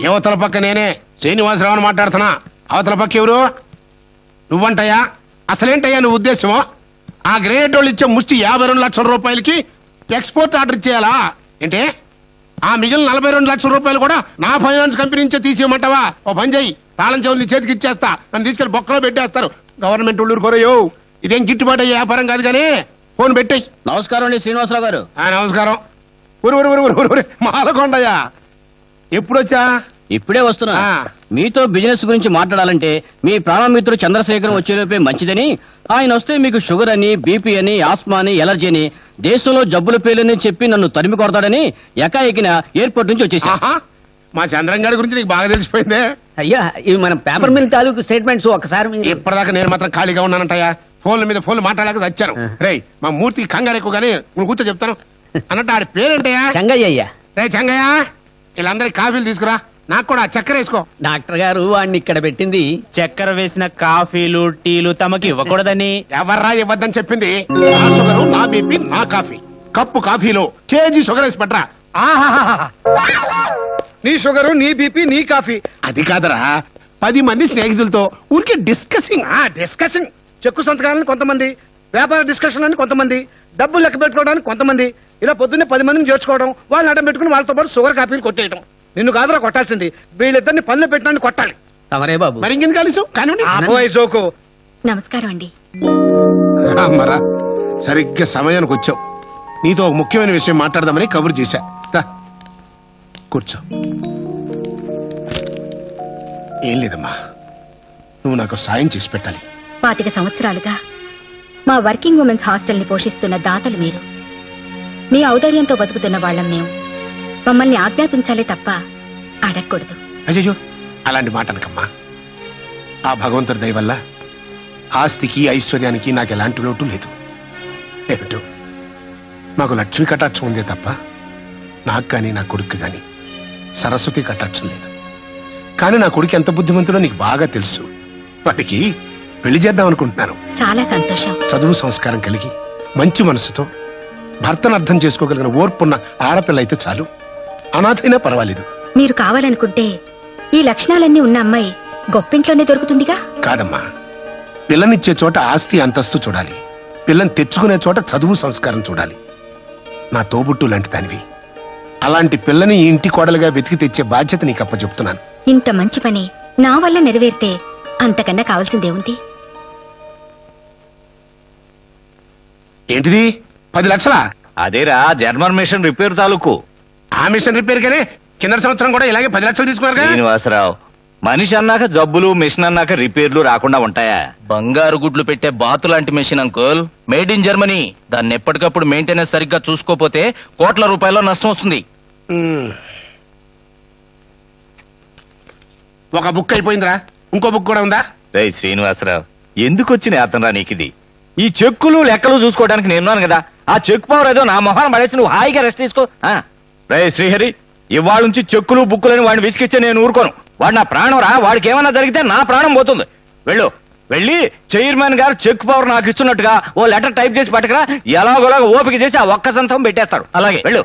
యువతల పక్క నేనే శ్రీనివాసరావుని మాట్లాడుతున్నా. అవతల పక్క ఎవరు? నువ్వంటయ్యా? అసలేంటయ్యా నువ్వు ఉద్దేశమో? ఆ గ్రేడ్ వాళ్ళు ఇచ్చే ముష్టి 52 లక్షల రూపాయలకి ఎక్స్పోర్ట్ ఆర్డర్ ఇచ్చేయాలా ఏంటే? ఆ మిగిలిన 42 లక్షల రూపాయలు కూడా నా ఫైనాన్స్ కంపెనీ నుంచే తీసేయమంటావా? ఓ పని చెయ్యి, తాళం చెవులు నీ చేతికి ఇచ్చేస్తా, నన్ను తీసుకెళ్లి బొక్కలో పెట్టేస్తారు. గవర్నమెంట్ ఊళ్ళూరు కోరయో, ఇదేం గిట్టుబాటు అయ్యే వ్యాపారం కాదు కానీ ఫోన్ పెట్టేయి. నమస్కారం అండి శ్రీనివాసరావు గారు. నమస్కారం. మాలకొండయ్యా, ఎప్పుడొచ్చా? ఇప్పుడే వస్తున్నా. మీతో బిజినెస్ గురించి మాట్లాడాలంటే మీ ప్రాణమిత్రుడు చంద్రశేఖరం వచ్చేలోపే మంచిదని, ఆయన వస్తే మీకు షుగర్ అని, బీపీ అని, ఆస్మా అని, ఎలర్జీ అని, దేశంలో జబ్బుల పేర్లని చెప్పి నన్ను తరిమి కొడతాడని ఎకాఎకిన ఎయిర్పోర్ట్ నుంచి వచ్చేసా. మా చంద్రం గారి గురించి నీకు బాగా తెలిసిపోయిందే. అయ్యా, ఇవి మన పేపర్ మిల్ తాలూకు స్టేట్మెంట్స్. ఒకసారి ఇప్పటిదాకా నేను మాత్రం ఖాళీగా ఉన్నానంటయ్యా. ఫోన్ల మీద ఫోన్లు మాట్లాడక వచ్చాను. రే, మా మూర్తికి కంగారు ఎక్కువ కానీ నువ్వు కూర్చో చెప్తాను అన్నట్టు. ఆడి పేరేంటయ్యా? చంగయ్య. రే చంగయ్య, వీళ్ళందరికి కాఫీలు తీసుకురా, నాకు కూడా చక్కెర వేసుకో. డాక్టర్ గారు వాడిని ఇక్కడ పెట్టింది చక్కెర వేసిన కాఫీలు టీలు తమకి ఇవ్వకూడదని. ఎవర్రా ఇవ్వద్దని చెప్పింది? నా షుగరు, నా బీపీ, నా కాఫీ. కప్పు కాఫీలో కేజీ షుగర్ వేసి పట్రా. నీ షుగరు, నీ బీపీ, నీ కాఫీ. అది కాదరా, 10 మంది స్నేహితులతో ఊరికే డిస్కసింగ్. డిస్కషన్. చెక్కు సంతకాలని కొంతమంది, వ్యాపార డిస్కషన్ అని కొంతమంది, డబ్బులు లెక్క పెట్టుకోవడానికి కొంతమంది, ఇలా పొద్దున్నే 10 మందిని చేర్చుకోవడం, వాళ్ళని అడ్డం పెట్టుకుని వాళ్ళతో పాటు షుగర్ కాఫీలు కొట్టేయడం. నిన్ను కాదురా కొట్టాల్సింది, వీళ్ళిద్దరిని పనులు పెట్టడానికి కొట్టాలి. తమరే బాబు. మరి ఇంకెందుకు కలిసి కానీ జోకు. నమస్కారం అండి. మరా సరిగ్గా సమయానికి వచ్చావు. నీతో ఒక ముఖ్యమైన విషయం మాట్లాడదామని కబురు చేశా. కూర్చో. ఏం లేదమ్మా, నువ్వు నాకు సాయం చేసి పెట్టాలి. 25 సంవత్సరాలుగా మా వర్కింగ్ ఉమెన్స్ హాస్టల్ ని పోషిస్తున్న దాతలు మీరు. మీ ఔదార్యంతో బతుకుతున్న వాళ్ళం మేము. మమ్మల్ని ఆజ్ఞాపించాలే తప్ప అడగకూడదు. అయ్యో, అలాంటి మాట అనకమ్మా. ఆ భగవంతుడి దయ వల్ల ఆస్తికి, ఐశ్వర్యానికి నాకు ఎలాంటి లోటు లేదు. ఏమిటో మాకు లక్ష్మి కటాక్షం ఉందే తప్ప నాకు కానీ నా కొడుకు కానీ సరస్వతి కటాక్షం లేదు. కానీ నా కొడుకు ఎంత బుద్ధిమంతుడో నీకు బాగా తెలుసు. వాడికి పెళ్లి చేద్దాం అనుకుంటున్నాను. చాలా సంతోషం. చదువు సంస్కారం కలిగి మంచి మనసుతో భర్తను అర్థం చేసుకోగలిగిన ఓర్పున్న ఆడపిల్ల అయితే చాలు. అనాథైనా పర్వాలేదు. మీరు కావాలనుకుంటే ఈ లక్షణాలన్నీ ఉన్న అమ్మాయి గొప్పింట్లోనే దొరుకుతుందిగా. కాదమ్మా, పిల్లనిచ్చే చోట ఆస్తి అంతస్తు చూడాలి, పిల్లని తెచ్చుకునే చోట చదువు సంస్కారం చూడాలి. నా తోబుట్టు లాంటి దానివి. అలాంటి పిల్లని ఈ ఇంటి కోడలుగా వెతికి తెచ్చే బాధ్యత నీకు అప్పచెప్తున్నాను. ఇంత మంచి పని నా వల్ల నెరవేరితే అంతకన్నా కావాల్సిందేముంది? ఏంటిది 10 లక్షలా? అదేరా జర్మన్ మిషన్ రిపేర్ తాలూకు. ఆ మిషన్ రిపేర్ కానీ కింద సంవత్సరం కూడా ఇలాగే 10 లక్షలు తీసుకున్నారు. శ్రీనివాసరావు, మనిషి అన్నాక జబ్బులు, మిషన్ అన్నాక రిపేర్లు రాకుండా ఉంటాయా? బంగారు గుడ్లు పెట్టే బాతు లాంటి machine uncle, made in Germany. దాన్ని ఎప్పటికప్పుడు మెయింటెనెన్స్ సరిగ్గా చూసుకోపోతే కోట్ల రూపాయల నష్టం వస్తుంది. ఒక బుక్ అయిపోయిందిరా, ఇంకో బుక్ కూడా ఉందా? రే శ్రీనివాసరావు, ఎందుకు వచ్చిన అతనరా నీకిది? ఈ చెక్కులు లెక్కలు చూసుకోవడానికి నేనున్నాను కదా. ఆ చెక్ పవర్ ఏదో నా మొహాన్ని పడేసి నువ్వు హాయిగా రెస్ట్ తీసుకో. రే శ్రీహరి, ఇవాళ నుంచి చెక్కులు బుక్కులని వాడిని విసిగిస్తే నేను ఊరుకోను. వాడు నా ప్రాణం రా. వాడికి ఏమన్నా జరిగితే నా ప్రాణం పోతుంది. వెళ్ళి చైర్మన్ గారు చెక్ పవర్ నాకు ఇస్తున్నట్టుగా ఓ లెటర్ టైప్ చేసి పట్టకరా. ఎలాగోలాగా ఓపిక చేసి ఆ ఒక్క సంతకం పెట్టేస్తాడు. అలాగే వెళ్ళు.